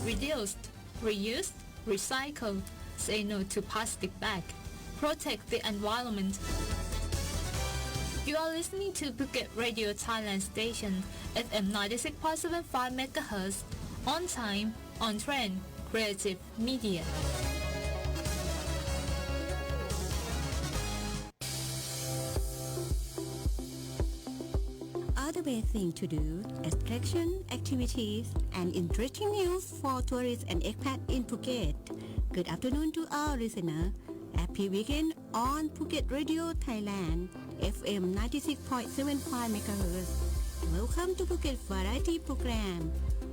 Reduce, reuse, recycle. Say no to plastic bag. Protect the environment. You are listening to Phuket Radio Thailand Station, FM 96.75 MHz. On time, on trend, creative media. Other best thing to do, attraction, activities, and interesting news for tourists and expats in Phuket. Good afternoon to all listeners. Happy weekend on Phuket Radio Thailand, FM 96.75 MHz. Welcome to Phuket Variety Program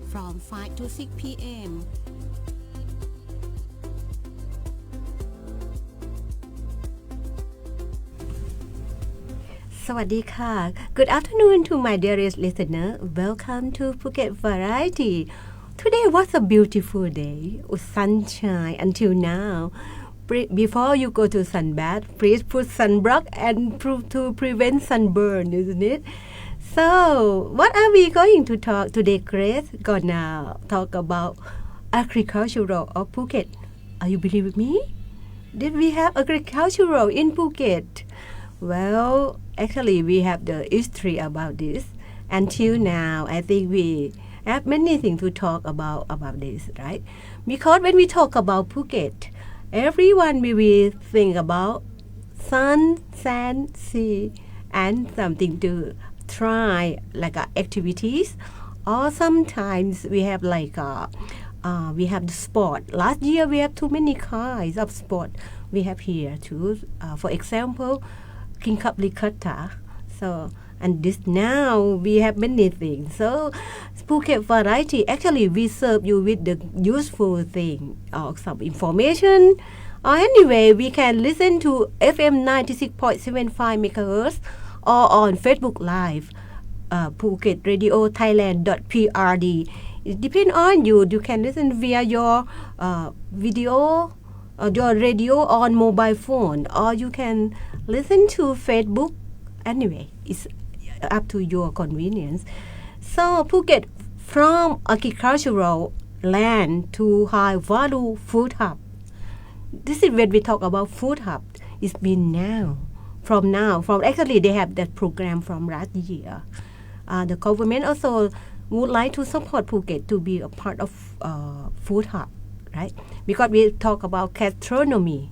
from 5 to 6 p.m. Sawadika. Good afternoon to my dearest listener. Welcome to Phuket Variety. Today was a beautiful day with sunshine until now. Before you go to sunbath, please put sunblock and to prevent sunburn, isn't it? So, what are we going to talk today, Grace? Gonna talk about agricultural of Phuket. Are you believe me? Did we have agricultural in Phuket? Well, actually, we have the history about this. Until now, I think we have many things to talk about this, right? Because when we talk about Phuket, everyone will think about sun, sand, sea, and something to try, like activities. Or sometimes we have we have the sport. Last year we have too many kinds of sport we have here too. For example, King Cup Regatta. So, and this now we have many things. So, Phuket Variety, actually we serve you with the useful thing or some information. Or anyway, we can listen to FM 96.75 MHz or on Facebook Live, Phuket Radio Thailand.prd. It depends on you. You can listen via your video or your radio on mobile phone, or you can listen to Facebook. Anyway, it's up to your convenience. So Phuket from agricultural land to high value food hub. This is when we talk about food hub. It's been from actually they have that program from last year. The government also would like to support Phuket to be a part of food hub, right? Because we talk about gastronomy.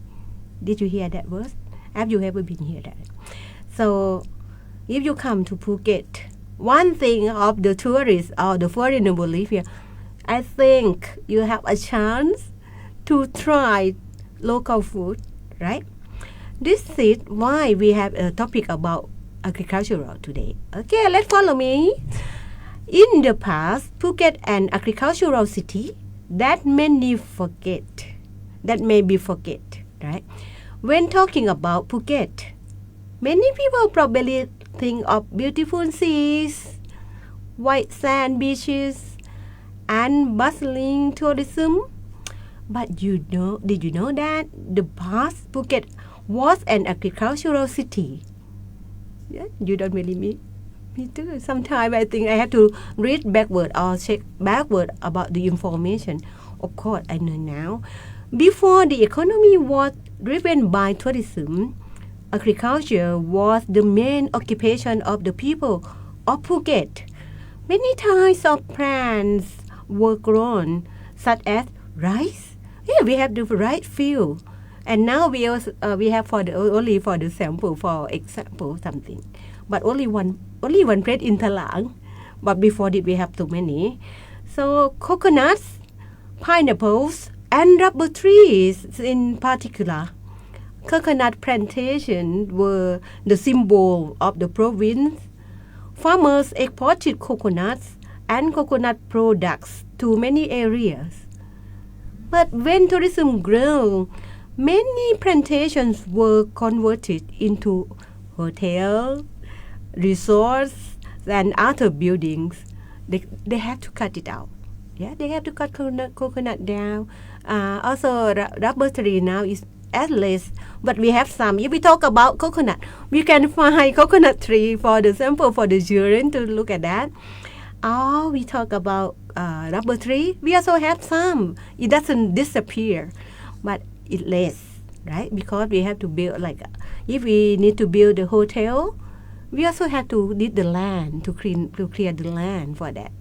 Did you hear that word? Have you ever been here? That? So, if you come to Phuket, one thing of the tourists or the foreigner will live here, I think you have a chance to try local food, right? This is why we have a topic about agricultural today. Okay, let's follow me. In the past, Phuket an agricultural city that may be forget, right? When talking about Phuket, many people probably think of beautiful seas, white sand beaches, and bustling tourism. But did you know that the past Phuket was an agricultural city? Yeah, you don't believe me? Me too. Sometimes I think I have to read backward or check backward about the information. Of course, I know now. Before the economy was driven by tourism, agriculture was the main occupation of the people of Phuket. Many types of plants were grown, such as rice. Yeah, we have the rice field, and now we have only for the sample, for example, something, but only one place in Talang. But before that, we have too many. So coconuts, pineapples, and rubber trees in particular. Coconut plantations were the symbol of the province. Farmers exported coconuts and coconut products to many areas. But when tourism grew, many plantations were converted into hotels, resorts, and other buildings. They have to cut it out. Yeah, they have to cut coconut down. Also, rubber tree now is at least, but we have some. If we talk about coconut, we can find coconut tree for the sample for the children to look at that. Oh, we talk about number 3. We also have some. It doesn't disappear, but it less, right? Because we have to build like if we need to build a hotel, we also have to need the land to clear the land for that.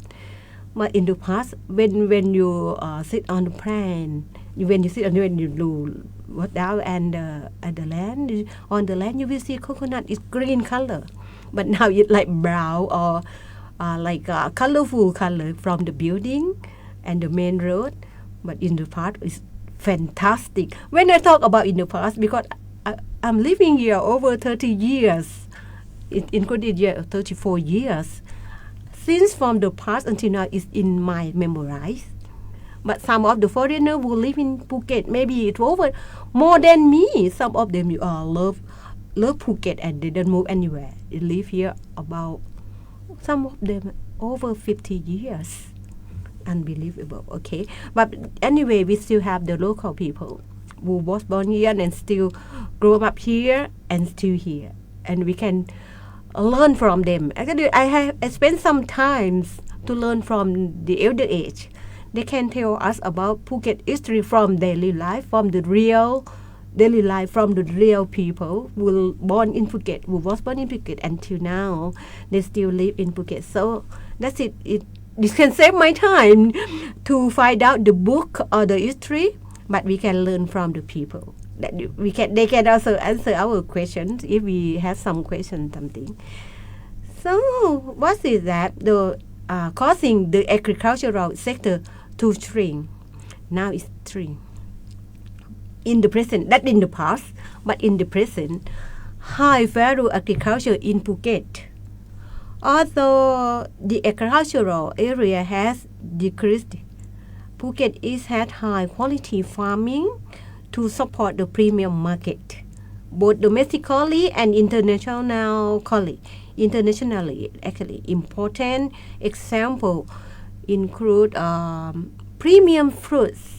But in the past, when you sit on the plane, when you do what down and at the land on the land, you will see coconut is green color, but now it's like brown or like colorful color from the building and the main road. But in the past, it's fantastic. When I talk about in the past, because I'm living here over 30 years, including here 34 years. Since from the past until now is in my memories. But some of the foreigners who live in Phuket, maybe it's over more than me. Some of them love Phuket and they don't move anywhere. They live here about, some of them over 50 years. Unbelievable, okay. But anyway, we still have the local people who was born here and still grow up here and still here. And we can learn from them. Actually, I spent some time to learn from the elder age. They can tell us about Phuket history from daily life, from the real daily life, from the real people who was born in Phuket until now. They still live in Phuket. So that's it. This can save my time to find out the book or the history, but we can learn from the people. That they can also answer our questions if we have some questions, something. So what is that? The causing the agricultural sector to shrink. Now it's shrink. In the present, that in the past, but in the present, high value agriculture in Phuket. Although the agricultural area has decreased, Phuket is had high quality farming to support the premium market, both domestically and internationally. Actually, important example include premium fruits.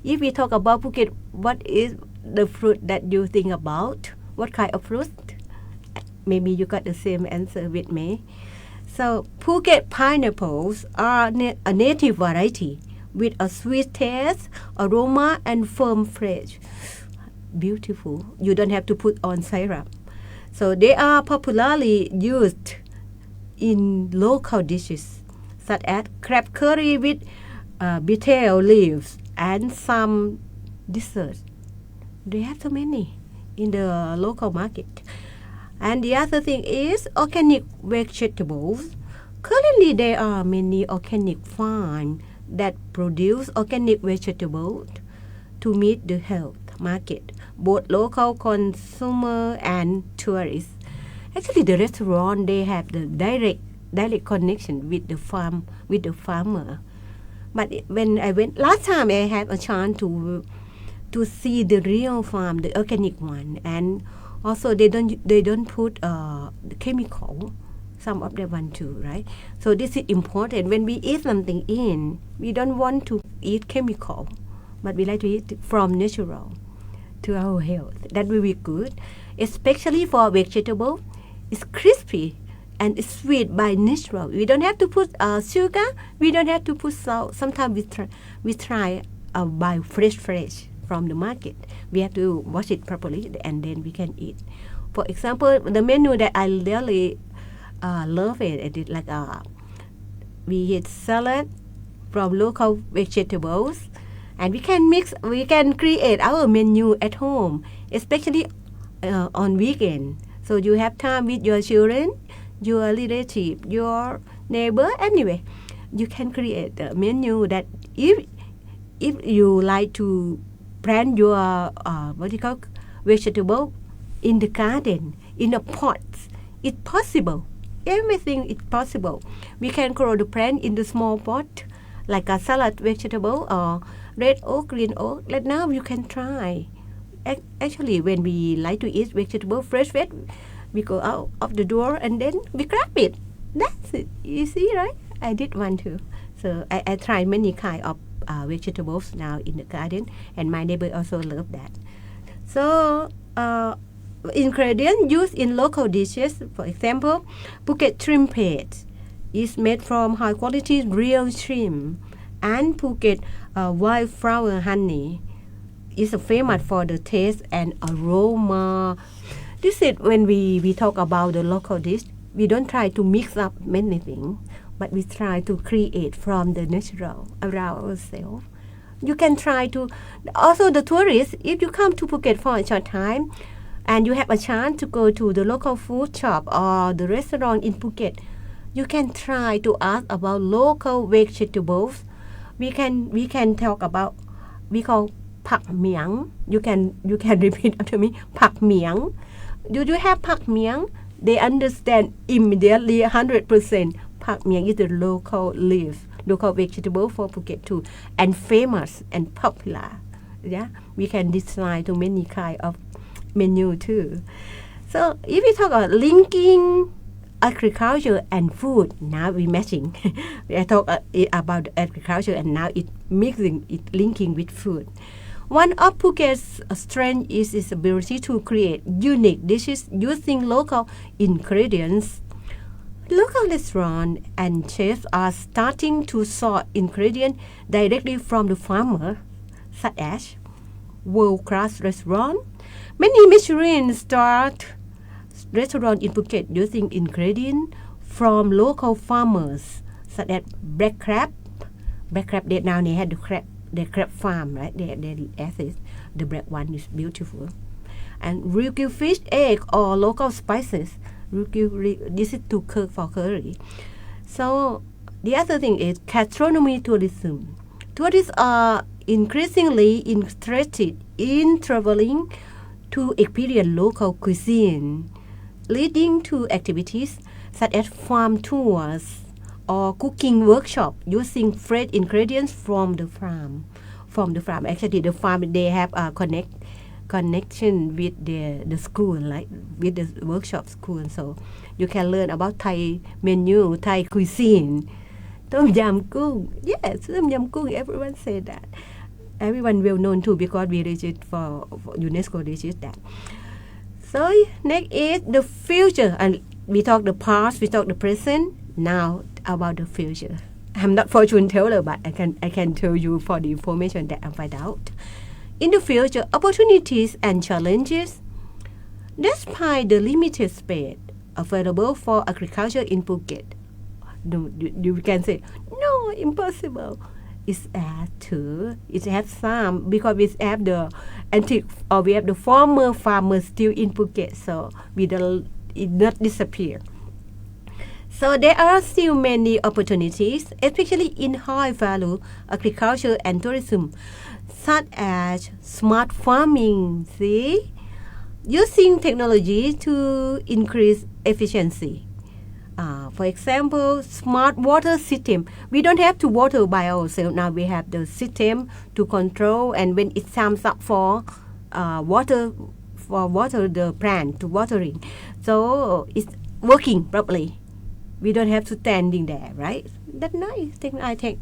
If we talk about Phuket, what is the fruit that you think about? What kind of fruit? Maybe you got the same answer with me. So Phuket pineapples are a native variety with a sweet taste, aroma, and firm flesh. Beautiful. You don't have to put on syrup. So they are popularly used in local dishes, such as crab curry with betel leaves and some desserts. They have so many in the local market. And the other thing is organic vegetables. Currently, there are many organic farms that produce organic vegetables to meet the health market, both local consumer and tourists. Actually, the restaurant, they have the direct connection with the farmer. But when I went last time, I had a chance to see the real farm, the organic one, and also they don't put chemical. Some of them want to, right? So this is important. When we eat something in, we don't want to eat chemical, but we like to eat from natural to our health. That will be good, especially for vegetable. It's crispy and it's sweet by natural. We don't have to put sugar. We don't have to put salt. Sometimes we try buy fresh from the market. We have to wash it properly and then we can eat. For example, the menu that I really love it. I did like we eat salad from local vegetables, and we can create our menu at home, especially on weekend. So you have time with your children, your relative, your neighbor. Anyway, you can create a menu that if you like to plant your vegetable in the garden, in a pot, it's possible. Everything is possible. We can grow the plant in the small pot, like a salad vegetable or red oak, green oak. Like now you can try. Actually, when we like to eat vegetable, fresh veg, we go out of the door and then we grab it. That's it. You see, right? I did one too. So I tried many kind of vegetables now in the garden, and my neighbor also love that. So ingredients used in local dishes, for example, Phuket shrimp paste, is made from high quality real shrimp, and Phuket wildflower honey is famous for the taste and aroma. This is when we talk about the local dish. We don't try to mix up many things, but we try to create from the natural around ourselves. You can try to, also the tourists, if you come to Phuket for a short time and you have a chance to go to the local food shop or the restaurant in Phuket, you can try to ask about local vegetables. We can talk about, we call pak miang. You can repeat after me, pak miang. Do you have pak miang? They understand immediately 100%. Pak miang is the local leaf, local vegetable for Phuket too, and famous and popular. Yeah, we can design to many kind of menu too. So if we talk about linking agriculture and food, now we matching. We talk about agriculture and now it mixing, it linking with food. One of Phuket's strengths is its ability to create unique dishes using local ingredients. Local restaurants and chefs are starting to source ingredients directly from the farmer, such as world-class restaurants. Many Michelin-starred restaurants in Phuket using ingredients from local farmers, such as black crab. Black crab, they now they had the crab farm, right? They assist. The black one is beautiful. And ryukyu fish, egg, or local spices. This is to cook for curry. So the other thing is gastronomy tourism. Tourists are increasingly interested in traveling to experience local cuisine, leading to activities such as farm tours or cooking workshop using fresh ingredients from the farm. Actually, the farm, they have a connection with the school, like with the workshop school. So you can learn about Thai menu, Thai cuisine. Tom yam goong. Yes, tom yam goong. Everyone say that. Everyone well known too because we registered for UNESCO registered that. So next is the future, and we talk the past, we talk the present. Now about the future. I'm not fortune teller, but I can tell you for the information that I find out. In the future, opportunities and challenges. Despite the limited space available for agriculture in Phuket, you can say no, impossible. It has some because we have the antique or we have the former farmers still in Phuket, so it not disappear. So there are still many opportunities, especially in high-value agriculture and tourism, such as smart farming, using technology to increase efficiency. For example, smart water system. We don't have to water by ourselves. Now we have the system to control, and when it comes up for water the plant to watering, so it's working properly. We don't have to standing there, right? That's nice thing I think.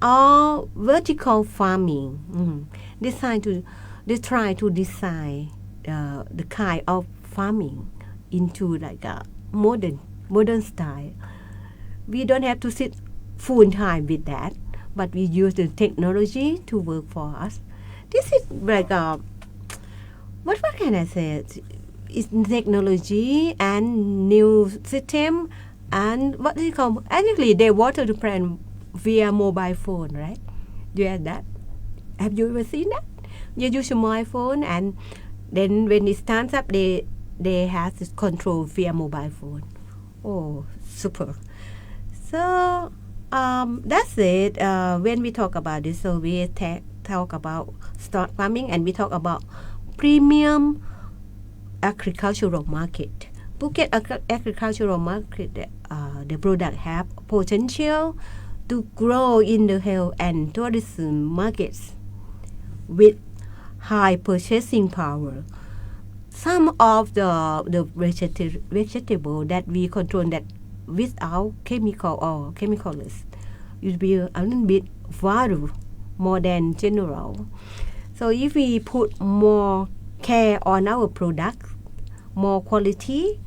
Or vertical farming. They try to design the kind of farming into like a modern style. We don't have to sit full time with that, but we use the technology to work for us. This is like what can I say? It's technology and new system. And what do you call? Actually, they water the plant via mobile phone, right? Do you have that? Have you ever seen that? You use your mobile phone, and then when it stands up, they have this control via mobile phone. Oh, super! So that's it. When we talk about this, so we talk about stock farming, and we talk about premium agricultural market. Phuket agricultural market, the product have potential to grow in the health and tourism markets with high purchasing power. Some of the vegetable that we control that without chemical or chemicals will be a little bit value more than general. So if we put more care on our products, more quality,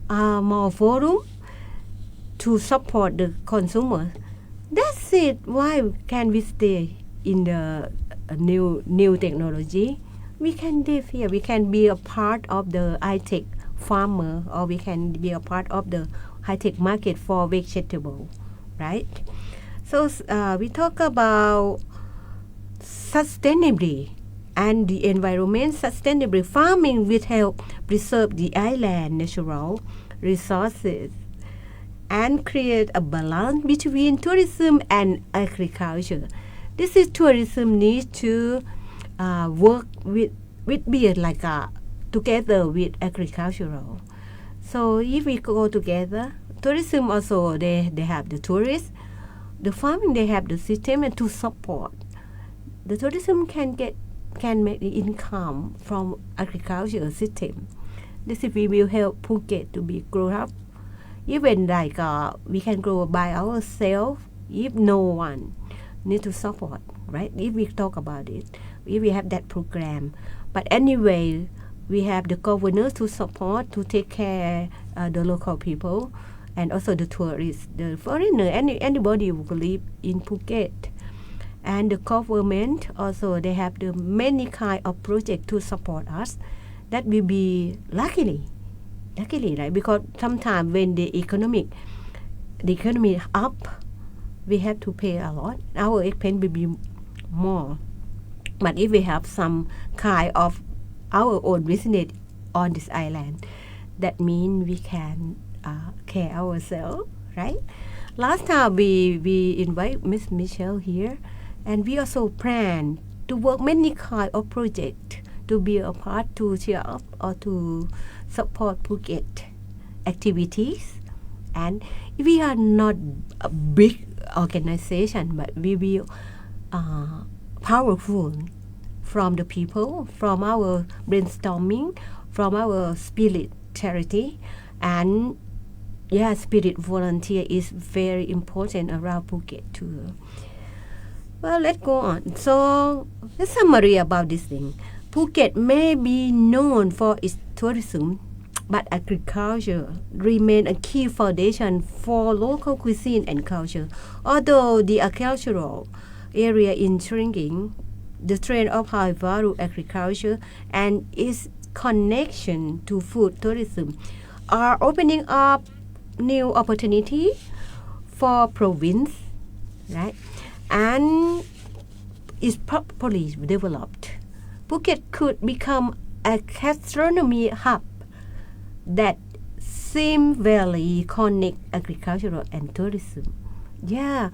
more volume, to support the consumer. That's it. Why can we stay in the new technology? We can live here. We can be a part of the high-tech farmer, or we can be a part of the high-tech market for vegetable, right? So we talk about sustainably and the environment. Sustainable farming will help preserve the island natural resources and create a balance between tourism and agriculture. This is tourism needs to work with be like together with agricultural. So if we go together, tourism also they have the tourists, the farming they have the system and to support. The tourism can make the income from agricultural system. This is we will help Phuket to be grow up. Even like we can grow by ourselves if no one need to support, right? If we talk about it, if we have that program. But anyway, we have the governors to support, to take care the local people, and also the tourists, the foreigner, anybody who live in Phuket. And the government also, they have the many kind of project to support us. That will be luckily, right? Because sometimes when the economy up, we have to pay a lot. Our expense will be more. But if we have some kind of our own business on this island, that means we can care ourselves, right? Last time we invite Miss Michelle here, and we also plan to work many kind of project to be a part to cheer up or to support Phuket activities. And we are not a big organization, but we will powerful from the people, from our brainstorming, from our spirit charity, and spirit volunteer is very important around Phuket too. Well, let's go on. So, a summary about this thing. Phuket may be known for its tourism, but agriculture remains a key foundation for local cuisine and culture. Although the agricultural area is shrinking, the trend of high-value agriculture and its connection to food tourism are opening up new opportunity for province, right? And is properly developed, Phuket could become a gastronomy hub that seamlessly connect agricultural and tourism. Yeah,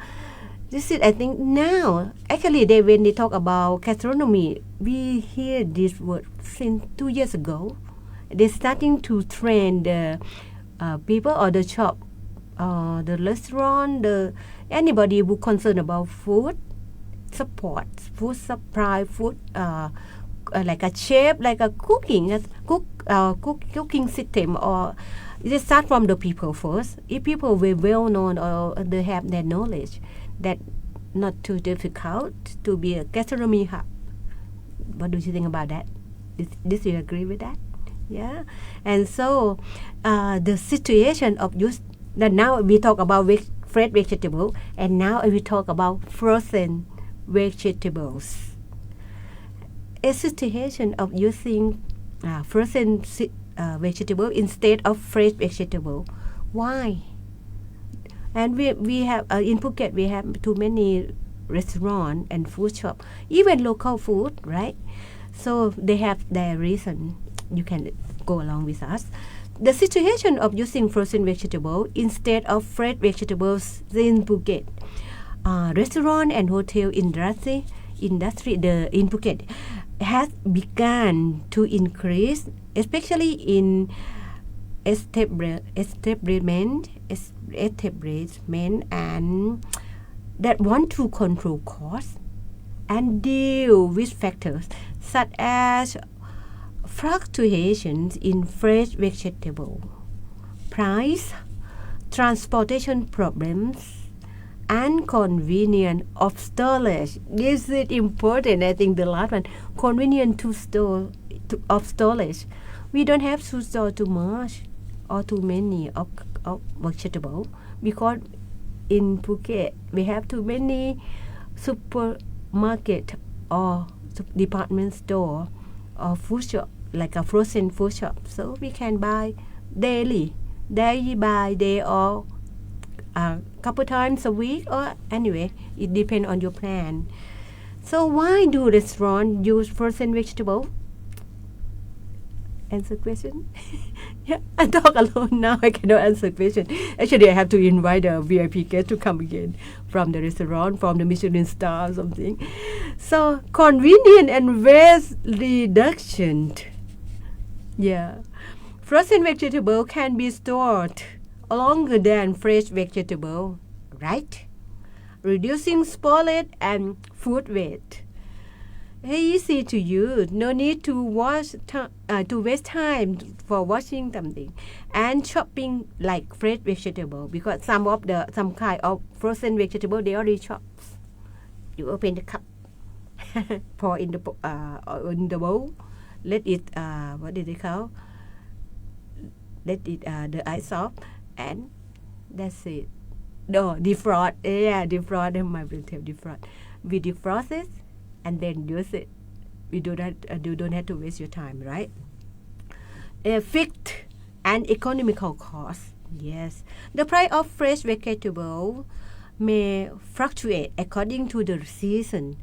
this is I think now. Actually, when they talk about gastronomy, we hear this word since 2 years ago. They're starting to train the people or the shop, the restaurant, anybody who concerned about food support, food supply, food like a chef, like a cooking system, or they start from the people first. If people were well known or they have their knowledge, that not too difficult to be a gastronomy hub. What do you think about that? Did you agree with that? Yeah. And so the situation of use that now we talk about fresh vegetable, and now we talk about frozen vegetables. A situation of using frozen vegetable instead of fresh vegetable. Why? And we have in Phuket we have too many restaurant and food shop, even local food, right? So they have their reason. You can go along with us. The situation of using frozen vegetable instead of fresh vegetables in Phuket, restaurant and hotel industry in Phuket has begun to increase, especially in establishment and that want to control costs and deal with factors such as fluctuations in fresh vegetable price, transportation problems, and convenience of storage. This is important. I think the last one, convenient of storage. We don't have to store too much or too many of vegetable because in Phuket we have too many supermarket or department store or food shop like a frozen food shop, so we can buy daily by day or a couple times a week, or anyway it depends on your plan. So why do restaurants use frozen vegetable? Answer question. Yeah, I talk alone now. I cannot answer question. Actually, I have to invite a VIP guest to come again from the restaurant, from the Michelin star or something. So convenient and waste reduction. Yeah, frozen vegetable can be stored longer than fresh vegetable, right? Reducing spoilage and food waste. Easy to use, no need to waste time for washing something and chopping like fresh vegetable, because some kind of frozen vegetable they already chop. You open the cup, pour in the bowl, let it what did they call? Let it the ice off, and that's it. No, defrost. Yeah, defrost. My brain tell defrost. We defrost it and then use it. You don't have to waste your time, right? A fixed and economical cost. Yes, the price of fresh vegetable may fluctuate according to the season.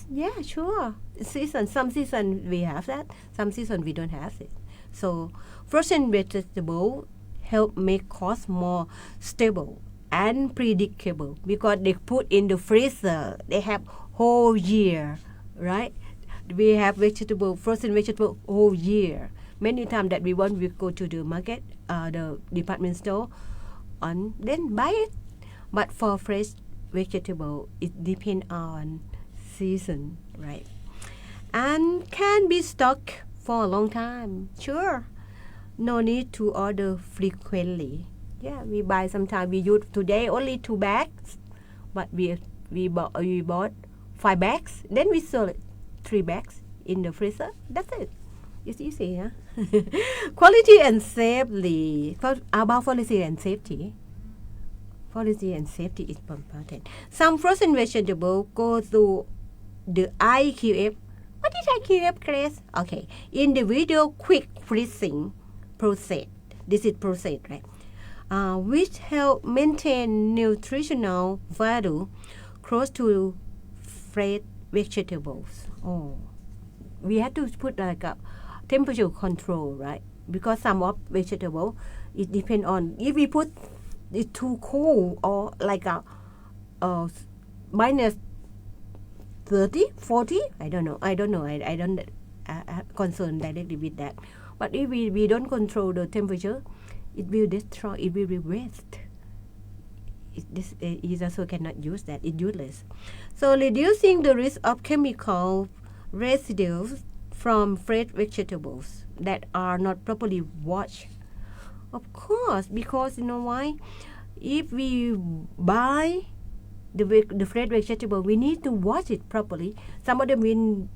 Yeah, sure. Some season we have that. Some season we don't have it. So frozen vegetable help make cost more stable and predictable, because they put in the freezer. They have whole year, right? We have frozen vegetable whole year. Many times that we go to the market, the department store, and then buy it. But for fresh vegetable, it depends on season, right? And can be stocked for a long time. Sure, no need to order frequently. Yeah, we buy sometimes. We use today only 2 bags, but we bought 5 bags. Then we sold it 3 bags in the freezer. That's it. It's easy, huh? Quality and safety. About quality and safety. Quality and safety is important. Some frozen vegetables go through the IQF. What is IQF, Grace? Okay, individual quick freezing process. This is process, right? Which help maintain nutritional value close to fresh vegetables. Oh, we have to put like a temperature control, right? Because some of vegetable, it depends on if we put it too cold or like a minus 30, 40. I don't know. I don't concern directly with that. But if we don't control the temperature, it will destroy. It will be waste. This also cannot use that. It's useless. So reducing the risk of chemical residues from fresh vegetables that are not properly washed. Of course, because you know why? If we buy the fresh vegetable, we need to wash it properly. Some of them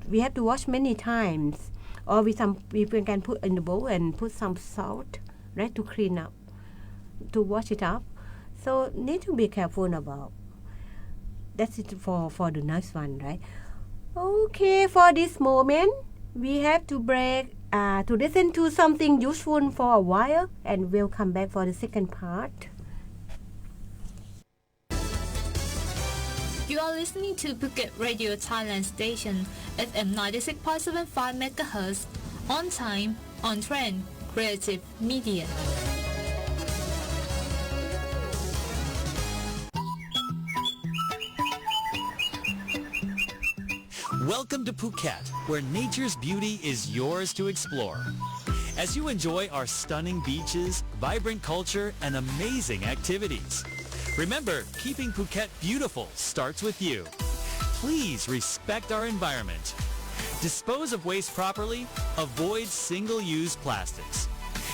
we have to wash many times, or we can put in the bowl and put some salt, right, to clean up, to wash it up. So need to be careful about. That's it for the next one, right? Okay, for this moment, we have to break to listen to something useful for a while, and we'll come back for the second part. You are listening to Phuket Radio Thailand Station, FM 96.75 MHz, on time, on trend, creative media. Welcome to Phuket, where nature's beauty is yours to explore. As you enjoy our stunning beaches, vibrant culture, and amazing activities. Remember, keeping Phuket beautiful starts with you. Please respect our environment. Dispose of waste properly, avoid single-use plastics,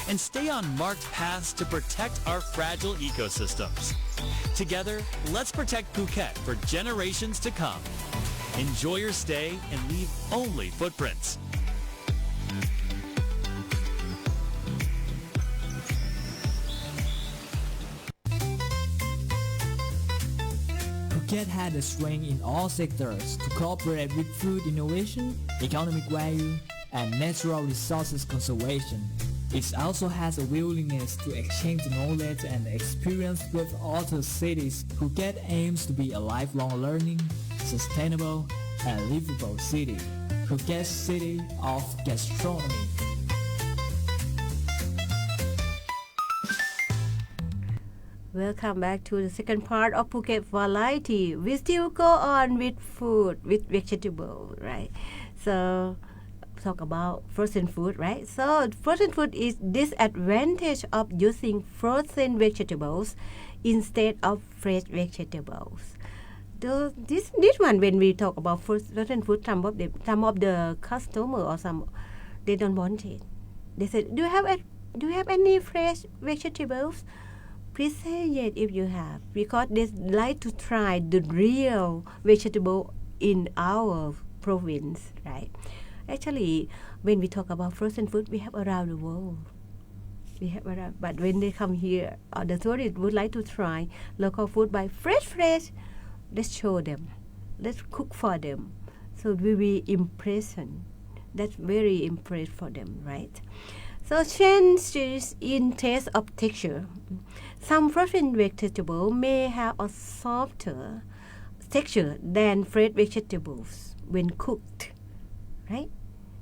and stay on marked paths to protect our fragile ecosystems. Together, let's protect Phuket for generations to come. Enjoy your stay and leave only footprints. Phuket had a strength in all sectors to cooperate with food innovation, economic value, and natural resources conservation. It also has a willingness to exchange knowledge and experience with other cities. Phuket aims to be a lifelong learning, sustainable, and livable city. Phuket City of Gastronomy. Welcome back to the second part of Phuket Variety. We still go on with food, with vegetable, right? So, talk about frozen food, right? So, frozen food is disadvantage of using frozen vegetables instead of fresh vegetables. This one, when we talk about frozen food, some of the customer or some they don't want it. They said, do you have any fresh vegetables? Please say yes if you have, because they like to try the real vegetable in our province, right? Actually, when we talk about frozen food, we have around the world. But when they come here, the tourists would like to try local food by fresh. Let's show them. Let's cook for them. So we will be impression. That's very impressed for them, right? So changes in taste of texture. Some frozen vegetables may have a softer texture than fresh vegetables when cooked, right?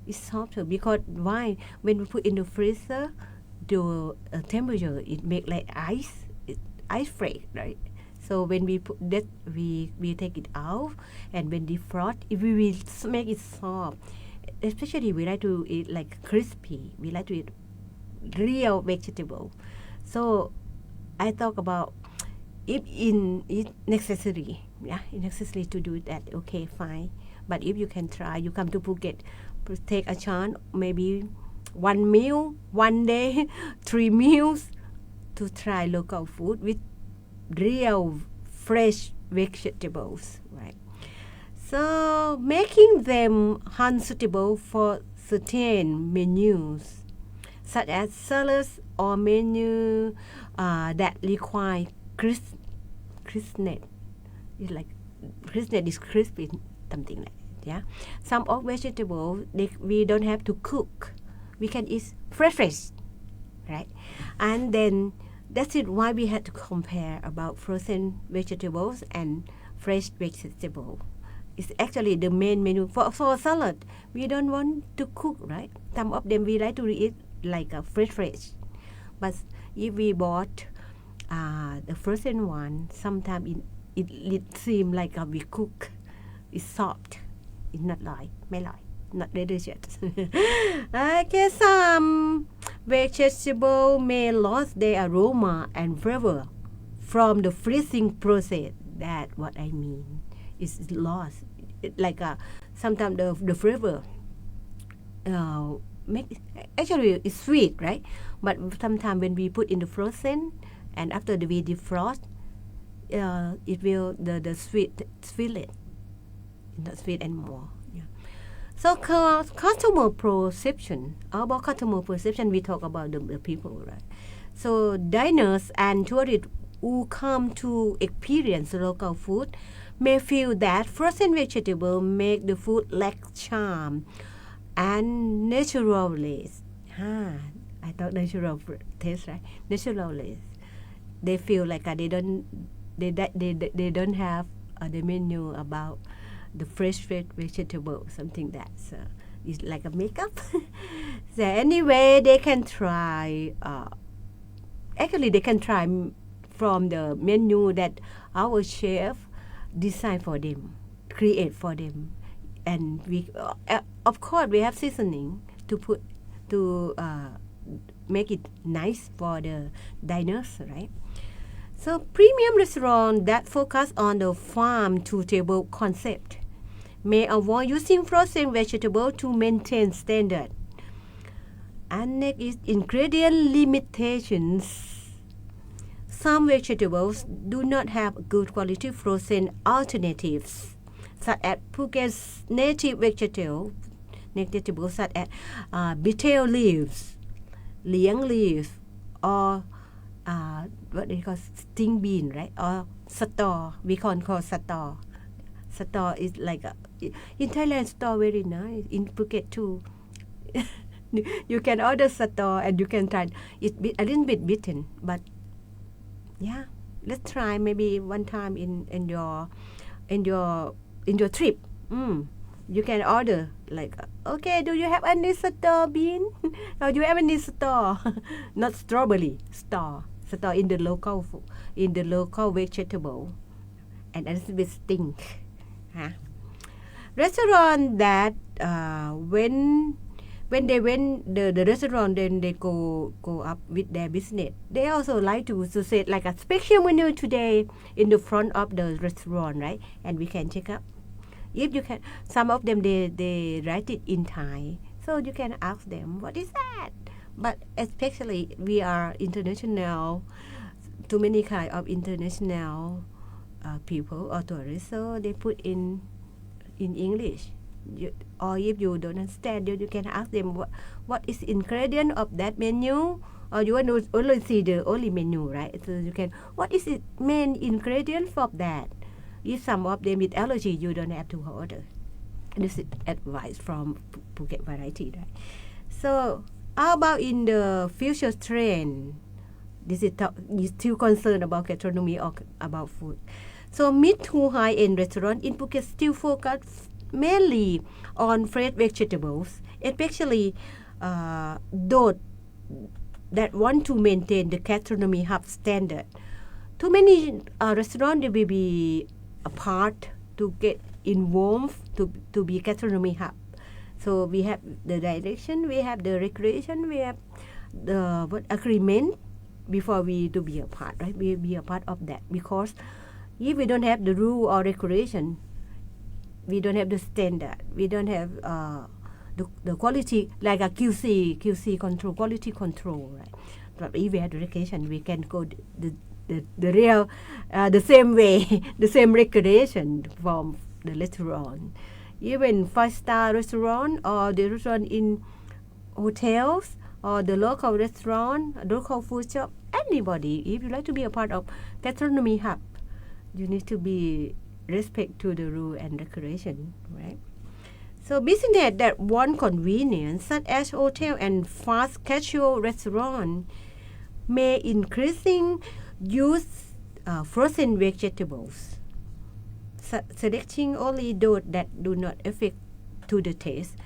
It's softer because why? When we put in the freezer, the temperature it make like ice flake, right? So when we put that, we take it out, and when defrost, if we will make it soft. Especially we like to eat like crispy. We like to eat real vegetable. So I talk about if it's necessary, necessary to do that. Okay, fine. But if you can try, you come to Phuket, take a chance, maybe one meal, one day, 3 meals to try local food with real fresh vegetables, right? So making them unsuitable for certain menus, such as salads or menu that require crispness. It's like crispness is crispy, something like that. Yeah. Some of vegetables we don't have to cook. We can eat fresh, right? And then that's it. Why we had to compare about frozen vegetables and fresh vegetables. It's actually the main menu for salad. We don't want to cook, right? Some of them we like to eat like a fresh. But if we bought the frozen one, sometimes it seems like we cook. It's soft. It's not like, not delicious. Okay, some vegetables may lose their aroma and flavor from the freezing process. That's what I mean. It's lost. Like sometimes the flavor actually it's sweet, right? But sometimes when we put in the frozen and after we defrost, it will the sweet it, not sweet anymore. Yeah. So customer perception. About customer perception, we talk about the people, right? So diners and tourists who come to experience local food may feel that frozen vegetables make the food lack charm and naturalness. I thought natural taste, right? Naturalness. They feel like they don't have the menu about the fresh vegetable, something that is like a makeup. So anyway, they can try. Actually, they can try from the menu that our chef design for them, create for them, and we of course we have seasoning to put to make it nice for the diners, right? So premium restaurants that focus on the farm to table concept may avoid using frozen vegetables to maintain standard. And next is ingredient limitations. Some vegetables do not have good quality frozen alternatives, such as Phuket's native vegetables such as betel leaves, liang leaves, or what they call sting bean, right? Or store. We call store. Store is like in Thailand, store very nice. In Phuket too. You can order store and you can try. It's a little bit bitter, but yeah, let's try maybe one time in your trip. You can order like, okay, do you have any store bean? Or do you have any store? Not strawberry, store in the local vegetable, and a little bit stink. Huh? Restaurant that when they went the restaurant, then they go up with their business. They also like to say like a special menu today in the front of the restaurant, right? And we can check up. If you can, some of them they write it in Thai, so you can ask them what is that. But especially we are international, too many kind of international people or tourists, so they put in English. Or if you don't understand, you can ask them what is ingredient of that menu, or you want to only see the only menu, right? So you can, what is the main ingredient for that? If some of them with allergy, you don't have to order. This is advice from Phuket Variety, right? So how about in the future trend? This is still concerned about gastronomy or about food. So mid to high-end restaurant in Phuket still focus mainly on fresh vegetables, especially those that want to maintain the gastronomy hub standard. Too many restaurants they will be apart to get involved to be gastronomy hub. So we have the direction, we have the recreation, we have the agreement before we to be a part, right? We be a part of that, because if we don't have the rule or regulation, we don't have the standard, we don't have the quality like a QC control, quality control, right? But if we have the regulation, we can go the real the same way, the same regulation from the restaurant. Even 5-star restaurant or the restaurant in hotels or the local restaurant, local food shop, anybody, if you like to be a part of gastronomy hub, you need to be respect to the rule and regulation, right? So business that want convenience, such as hotel and fast casual restaurant, may increasing use frozen vegetables, selecting only those that do not affect to the taste.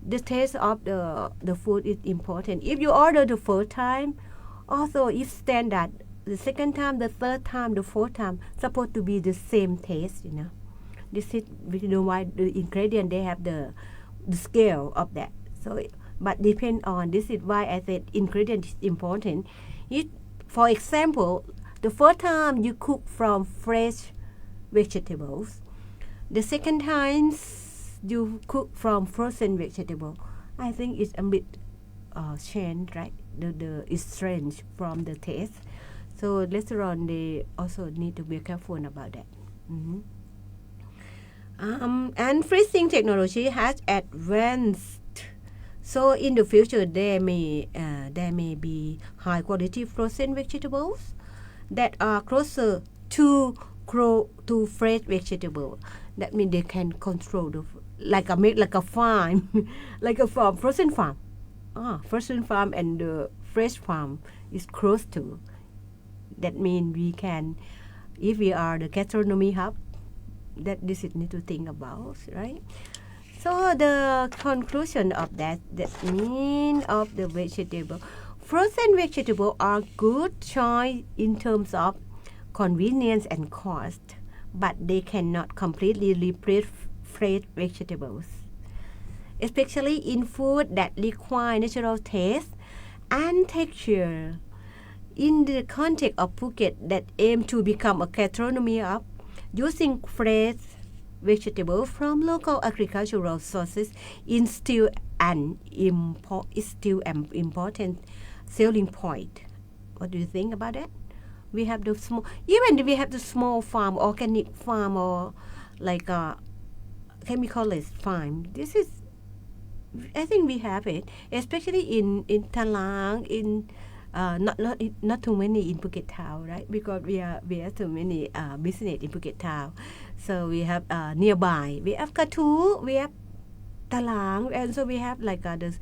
The taste of the food is important. If you order the first time, also if standard, the second time, the third time, the fourth time, supposed to be the same taste, you know. This is why the ingredient they have the scale of that. So, but depend on, this is why I said ingredient is important. For example, the first time you cook from fresh vegetables, the second time you cook from frozen vegetable, I think it's a bit change, right? It's strange from the taste. So restaurant they also need to be careful about that. And freezing technology has advanced. So in the future there may be high quality frozen vegetables that are closer to fresh vegetable. That means they can control like a farm, like a farm, frozen farm. Frozen farm and the fresh farm is close to. That means we can, if we are the gastronomy hub, that this is need to think about, right? So the conclusion of that mean of the vegetable, frozen vegetable are good choice in terms of convenience and cost, but they cannot completely replace fresh vegetables, especially in food that require natural taste and texture. In the context of Phuket that aim to become a gastronomy hub, using fresh vegetables from local agricultural sources is still an important selling point. What do you think about that? We have the small farm, organic farm, or like a chemicalless farm. This is, I think we have it, especially in Talang, in not too many in Phuket town, right? Because we have too many business in Phuket town. So we have nearby. We have Katu, we have Talang, and so we have like the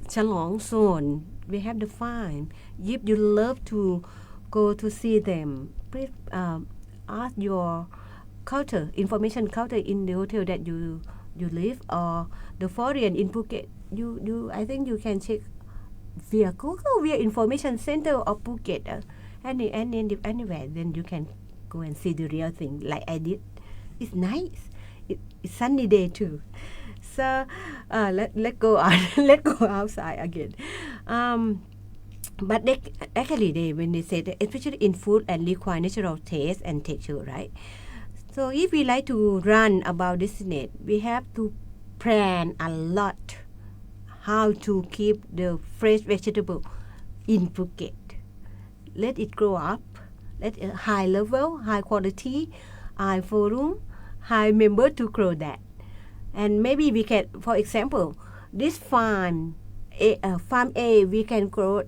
Chalong zone. We have the farm. If you love to go to see them, please ask your information counter in the hotel that you live, or the foreign in Phuket. I think you can check via Google, via information center of Phuket, anywhere. Then you can go and see the real thing, like I did. It's nice. It's sunny day too. So let go on. Let go outside again. But when they say that, especially in food and require natural taste and texture, right? So if we like to run about this net, we have to plan a lot how to keep the fresh vegetable in Phuket. Let it grow up. Let it high level, high quality, high volume, high member to grow that. And maybe we can, for example, this farm A, we can grow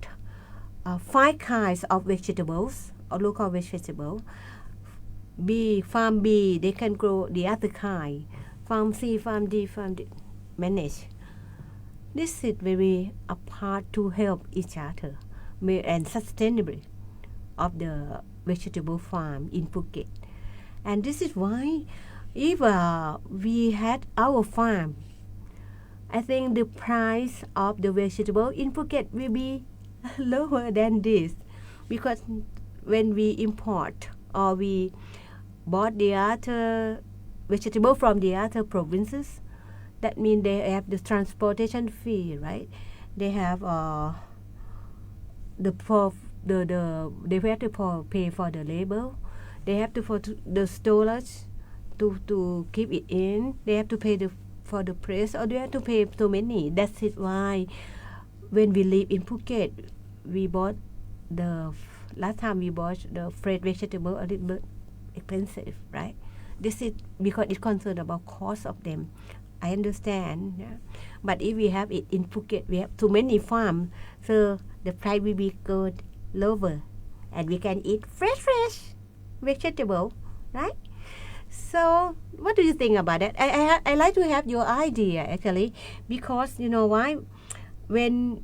5 kinds of vegetables or local vegetable. Farm B, they can grow the other kind. Farm C, Farm D, manage. This is very a part to help each other and sustainability of the vegetable farm in Phuket. And this is why if we had our farm, I think the price of the vegetable in Phuket will be lower than this, because when we import or we bought the other vegetable from the other provinces, that means they have the transportation fee, right? They have they have to pay for the labor. They have to for the storage to keep it in. They have to pay for the press, or they have to pay so many. That's it why when we live in Phuket, we bought last time we bought the fresh vegetable a little bit expensive, right? This is because it's concerned about cost of them. I understand, yeah? But if we have it in Phuket, we have too many farms, so the price will be good lower, and we can eat fresh vegetable, right? So what do you think about that? I like to have your idea actually, because you know why? When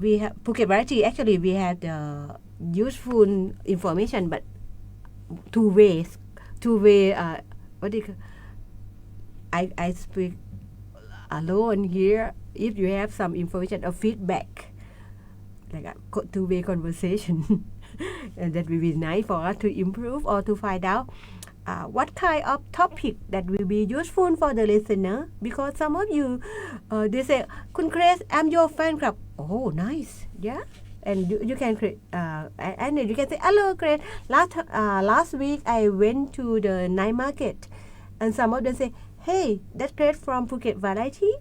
we have Phuket Variety, actually we have the useful information, but two way. What do you call? I speak alone here. If you have some information or feedback, like a two-way conversation, and that will be nice for us to improve or to find out what kind of topic that will be useful for the listener. Because some of you, they say, Kun Grace, I'm your fan club. Oh, nice, yeah. And you can create, and you can say, hello, Grace. Last week I went to the night market, and some of them say, hey, that's great from Phuket Variety.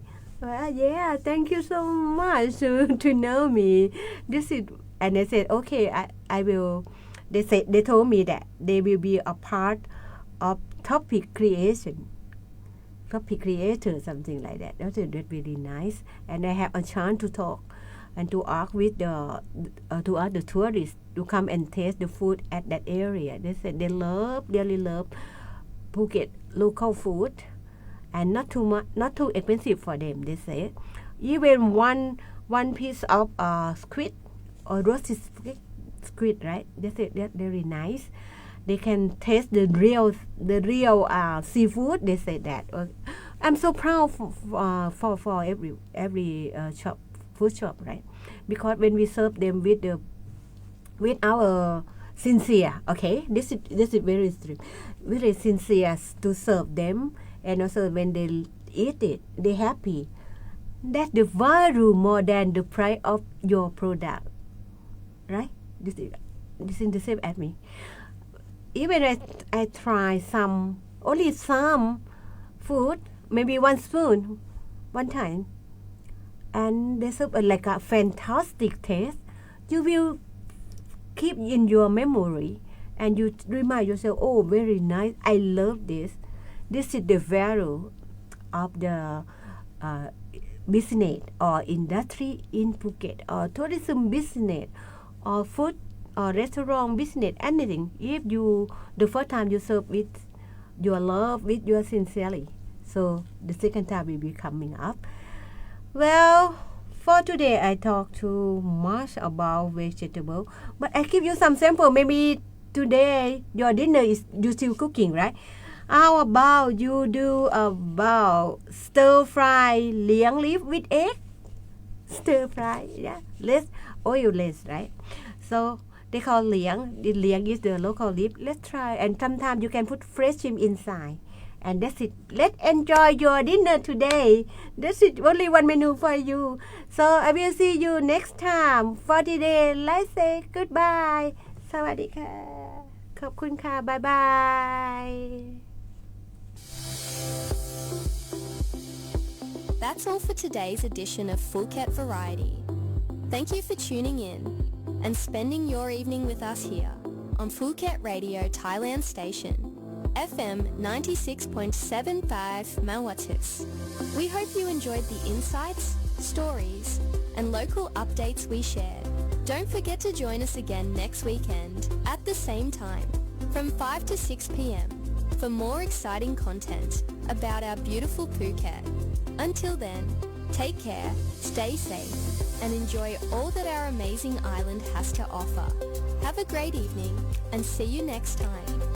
Yeah, thank you so much to know me. This is, and they said, okay, I will. They told me that they will be a part of topic creator, something like that. That's really nice, and I have a chance to talk and to ask with the tourists to come and taste the food at that area. They said they really love Phuket local food, and not too expensive for them. They say even one piece of squid or roasted squid, right? They say they're very nice. They can taste the real seafood. They say that. I'm so proud for every food shop, right? Because when we serve them with our sincere, okay, this is very sincere to serve them, and also when they eat it, they happy. That's the value more than the price of your product, right? This is the same as me. Even I try only some food, maybe one spoon, one time, and they serve like a fantastic taste. You will keep in your memory, and you remind yourself, oh, very nice, I love this. This is the value of the business or industry in Phuket, or tourism business, or food or restaurant business anything if you the first time you serve with your love with your sincerely so the second time will be coming up well for today I talk too much about vegetable but I give you some sample maybe today your dinner is you still cooking right how about you do about stir fry เลี้ยง leaf with egg stir fry yeah less oilless right so they call เลี้ยง the เลี้ยง is the local leaf let's try and sometimes you can put fresh shrimp inside and that's it let's enjoy your dinner today that's it only one menu for you so I will see you next time for today let's say goodbye สวัสดีค่ะขอบคุณค่ะบ๊ายบาย That's all for today's edition of Phuket Variety. Thank you for tuning in and spending your evening with us here on Phuket Radio Thailand Station, FM 96.75 MHz. We hope you enjoyed the insights, stories, and local updates we shared. Don't forget to join us again next weekend at the same time from 5 to 6 p.m. for more exciting content about our beautiful Phuket. Until then, take care, stay safe, and enjoy all that our amazing island has to offer. Have a great evening and see you next time.